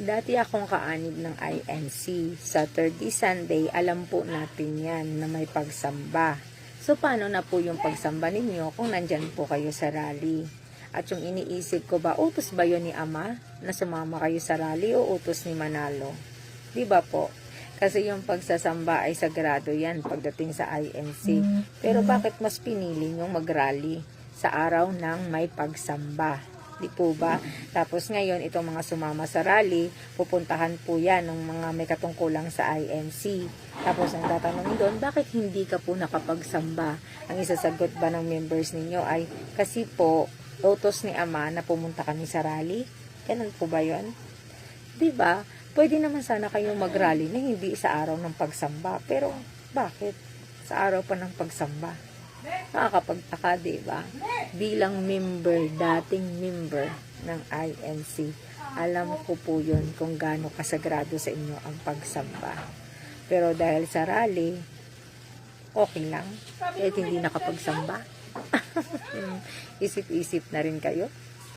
Dati akong kaanib ng INC. Saturday, Sunday, alam po natin yan na may pagsamba. So, paano na po yung pagsamba ninyo kung nandyan po kayo sa rally? At yung iniisip ko ba, utos ba yun ni Ama na sumama kayo sa rally o utos ni Manalo? Diba po? Kasi yung pagsasamba ay sagrado yan pagdating sa INC. Pero bakit mas pinili nyong mag-rally sa araw ng may pagsamba? Di po ba? Tapos ngayon, itong mga sumama sa rally, pupuntahan po yan ng mga may katungkulang sa INC. Tapos ang tatanungin doon, bakit hindi ka po nakapagsamba? Ang isasagot ba ng members ninyo ay, kasi po, utos ni Ama na pumunta kami sa rally? Ganun po ba yun? Di ba? Pwede naman sana kayong mag-rally na hindi sa araw ng pagsamba. Pero, bakit? Sa araw pa ng pagsamba. Nakakapagtaka, diba? Bilang member, dating member ng INC, alam ko po yun kung gaano kasagrado sa inyo ang pagsamba. Pero dahil sa rally, okay lang. Kahit hindi nakapagsamba. Isip-isip na rin kayo.